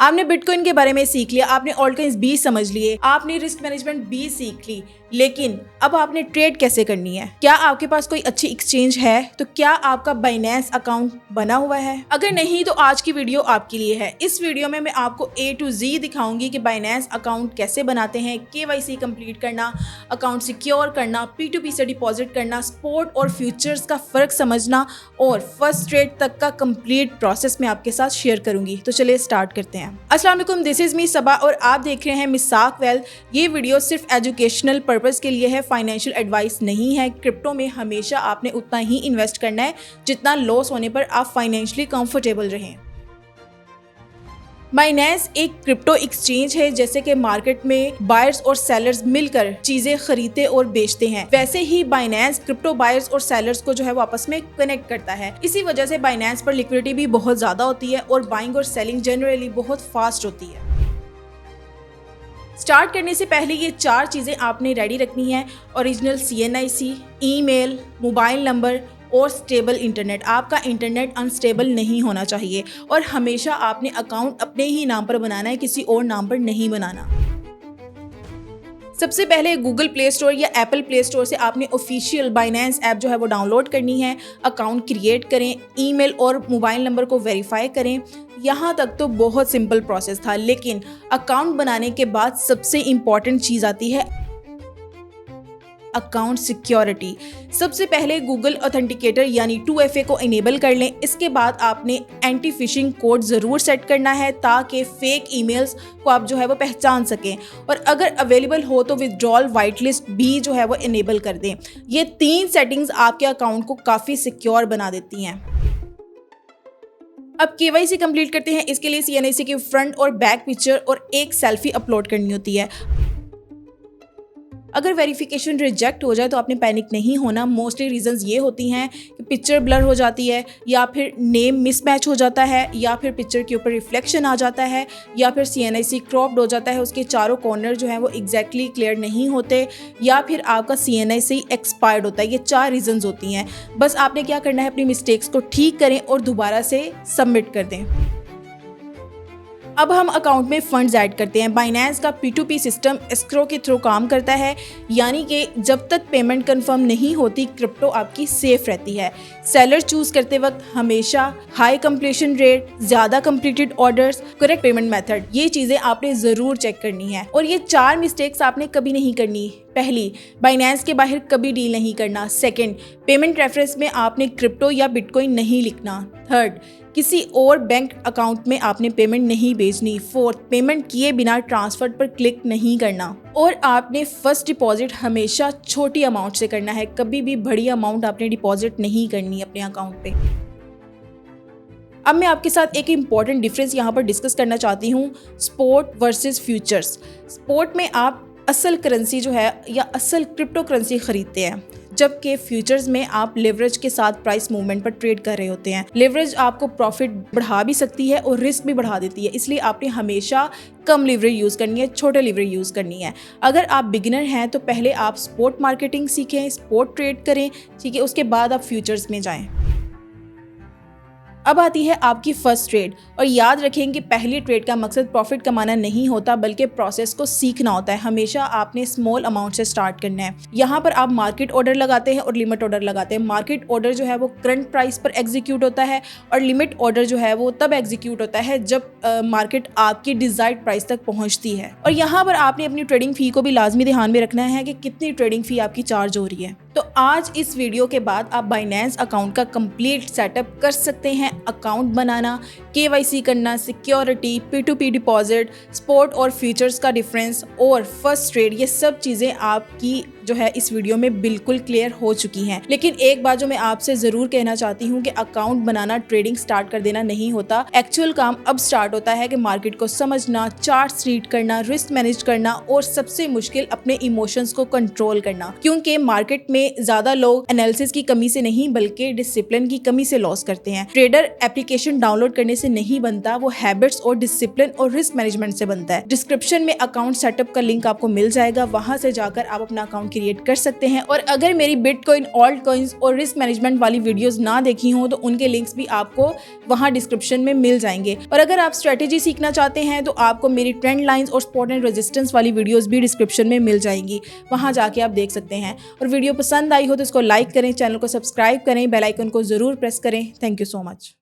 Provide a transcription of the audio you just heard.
आपने बिटकॉइन के बारे में सीख लिया, आपने ऑल्टकॉइंस भी समझ लिए, आपने रिस्क मैनेजमेंट भी सीख ली, लेकिन अब आपने ट्रेड कैसे करनी है? क्या आपके पास कोई अच्छी एक्सचेंज है? तो क्या आपका बाइनेंस अकाउंट बना हुआ है? अगर नहीं तो आज की वीडियो आपके लिए है। इस वीडियो में मैं आपको A to Z दिखाऊंगी कि बाइनेंस अकाउंट कैसे बनाते हैं, KYC कंप्लीट करना, अकाउंट सिक्योर करना, P2P से डिपॉजिट करना, स्पॉट और फ्यूचर्स का फर्क समझना और फर्स्ट ट्रेड तक का कंप्लीट प्रोसेस मैं आपके साथ शेयर करूंगी। तो चलिए स्टार्ट करते हैं। अस्सलाम वालेकुम, दिस इज मी सबा और आप देख रहे हैं मिसाक वेल्थ। ये वीडियो सिर्फ एजुकेशनल पर्पस के लिए है, फाइनेंशियल एडवाइस नहीं है। क्रिप्टो में हमेशा आपने उतना ही इन्वेस्ट करना है जितना लॉस होने पर आप फाइनेंशियली कंफर्टेबल रहें। बाइनेंस एक क्रिप्टो एक्सचेंज है। जैसे कि मार्केट में बायर्स और सेलर्स मिलकर चीजें खरीदते और बेचते हैं, वैसे ही बाइनेंस क्रिप्टो बायर्स और सेलर्स को जो है वो आपस में कनेक्ट करता है। इसी वजह से बाइनेंस पर लिक्विडिटी भी बहुत ज्यादा होती है और बाइंग और सेलिंग जनरली बहुत फास्ट होती है। स्टार्ट करने से पहले ये 4 चीज़ें आपने रेडी रखनी है। Original CNIC, email, mobile number और स्टेबल इंटरनेट। आपका इंटरनेट अनस्टेबल नहीं होना चाहिए और हमेशा आपने अकाउंट अपने ही नाम पर बनाना है, किसी और नाम पर नहीं बनाना। सबसे पहले गूगल प्ले स्टोर या एप्पल प्ले स्टोर से आपने ऑफिशियल बाइनेंस ऐप जो है वो डाउनलोड करनी है। अकाउंट क्रिएट करें, ईमेल और मोबाइल नंबर को वेरीफाई करें। यहाँ तक तो बहुत सिंपल प्रोसेस था, लेकिन अकाउंट बनाने के बाद सबसे इम्पॉर्टेंट चीज़ आती है अकाउंट सिक्योरिटी। सबसे पहले गूगल ऑथेंटिकेटर यानी 2FA को इनेबल कर लें। इसके बाद आपने एंटी फिशिंग कोड ज़रूर सेट करना है ताकि फेक ईमेल्स को आप जो है वो पहचान सकें, और अगर अवेलेबल हो तो विथड्रॉल वाइट लिस्ट भी जो है वो इनेबल कर दें। ये 3 सेटिंग्स आपके अकाउंट को काफ़ी सिक्योर बना देती हैं। अब KYC कंप्लीट करते हैं। इसके लिए CNIC की फ्रंट और बैक पिक्चर और एक सेल्फी अपलोड करनी होती है। अगर वेरिफिकेशन रिजेक्ट हो जाए तो आपने पैनिक नहीं होना। मोस्टली रीजंस ये होती हैं कि पिक्चर ब्लर हो जाती है, या फिर नेम मिसमैच हो जाता है, या फिर पिक्चर के ऊपर रिफ्लेक्शन आ जाता है, या फिर CNIC क्रॉप्ड हो जाता है, उसके चारों कॉर्नर जो हैं वो एग्जैक्टली क्लियर नहीं होते, या फिर आपका CNIC एक्सपायर्ड होता है। ये 4 रीजंस होती हैं। बस आपने क्या करना है, अपनी मिस्टेक्स को ठीक करें और दोबारा से सबमिट कर दें। अब हम अकाउंट में फंड्स ऐड करते हैं। बाइनेंस का P2P सिस्टम एस्क्रो के थ्रू काम करता है, यानी कि जब तक पेमेंट कंफर्म नहीं होती क्रिप्टो आपकी सेफ रहती है। सेलर चूज करते वक्त हमेशा हाई कंप्लीशन रेट, ज़्यादा completed orders, correct payment method, ये चीज़ें आपने ज़रूर चेक करनी है। और ये 4 मिस्टेक्स आपने कभी नहीं करनी। पहली, बाइनेंस के बाहर कभी डील नहीं करना। सेकंड, पेमेंट रेफरेंस में आपने क्रिप्टो या बिटकॉइन नहीं लिखना। थर्ड, किसी और बैंक अकाउंट में आपने पेमेंट नहीं भेजनी। फोर्थ, पेमेंट किए बिना ट्रांसफर पर क्लिक नहीं करना। और आपने फर्स्ट डिपॉजिट हमेशा छोटी अमाउंट से करना है, कभी भी बड़ी अमाउंट आपने डिपॉजिट नहीं करनी अपने अकाउंट पे। अब मैं आपके साथ एक इम्पॉर्टेंट डिफरेंस यहाँ पर डिस्कस करना चाहती हूँ, स्पॉट वर्सेस फ्यूचर्स। स्पॉट में आप असल करेंसी जो है या असल क्रिप्टो करेंसी खरीदते हैं, जबकि फ्यूचर्स में आप लेवरेज के साथ प्राइस मूवमेंट पर ट्रेड कर रहे होते हैं। लेवरेज आपको प्रॉफिट बढ़ा भी सकती है और रिस्क भी बढ़ा देती है, इसलिए आपने हमेशा कम लेवरेज यूज़ करनी है, छोटे लेवरेज यूज़ करनी है। अगर आप बिगिनर हैं तो पहले आप स्पॉट मार्केटिंग सीखें, स्पॉट ट्रेड करें, ठीक है, उसके बाद आप फ्यूचर्स में जाएं। अब आती है आपकी फर्स्ट ट्रेड, और याद रखें कि पहली ट्रेड का मकसद प्रॉफिट कमाना नहीं होता बल्कि प्रोसेस को सीखना होता है। हमेशा आपने स्मॉल अमाउंट से स्टार्ट करना है। यहाँ पर आप मार्केट ऑर्डर लगाते हैं और लिमिट ऑर्डर लगाते हैं। मार्केट ऑर्डर जो है वो करंट प्राइस पर एग्जीक्यूट होता है और लिमिट ऑर्डर जो है वो तब एग्जीक्यूट होता है जब मार्केट आपकी डिजायर्ड प्राइस तक पहुँचती है। और यहाँ पर आपने अपनी ट्रेडिंग फ़ी को भी लाजमी ध्यान में रखना है कि कितनी ट्रेडिंग फ़ी आपकी चार्ज हो रही है। तो आज इस वीडियो के बाद आप बाइनेंस अकाउंट का कंप्लीट सेटअप कर सकते हैं। अकाउंट बनाना, KYC करना, सिक्योरिटी, P2P डिपॉजिट, स्पॉट और फ्यूचर्स का डिफरेंस और फर्स्ट ट्रेड, ये सब चीज़ें आपकी जो है इस वीडियो में बिल्कुल क्लियर हो चुकी हैं। लेकिन एक बात जो मैं आपसे ज़रूर कहना चाहती हूँ कि अकाउंट बनाना ट्रेडिंग स्टार्ट कर देना नहीं होता। एक्चुअल काम अब स्टार्ट होता है कि मार्केट को समझना, चार्ट्स रीड करना, रिस्क मैनेज करना और सबसे मुश्किल अपने इमोशंस को कंट्रोल करना, क्योंकि मार्केट में ज़्यादा लोग एनालिसिस की कमी से नहीं बल्कि डिसिप्लिन की कमी से लॉस करते हैं। ट्रेडर एप्लीकेशन डाउनलोड करने से नहीं बनता, वो हैबिट्स और डिसिप्लिन और रिस्क मैनेजमेंट से बनता है। डिस्क्रिप्शन में अकाउंट सेटअप का लिंक आपको मिल जाएगा, वहां से जाकर आप अपना अकाउंट क्रिएट कर सकते हैं। और अगर मेरी बिटकॉइन, ऑल्ट कॉइन्स और रिस्क मैनेजमेंट वाली वीडियोस ना देखी हों तो उनके लिंक्स भी आपको वहाँ डिस्क्रिप्शन में मिल जाएंगे। और अगर आप स्ट्रेटेजी सीखना चाहते हैं तो आपको मेरी ट्रेंड लाइंस और सपोर्ट एंड रेजिस्टेंस वाली वीडियोस भी डिस्क्रिप्शन में मिल जाएंगी, वहाँ जाके आप देख सकते हैं। और वीडियो पसंद आई हो तो इसको लाइक करें, चैनल को सब्सक्राइब करें, बेल आइकन को ज़रूर प्रेस करें। Thank you so much.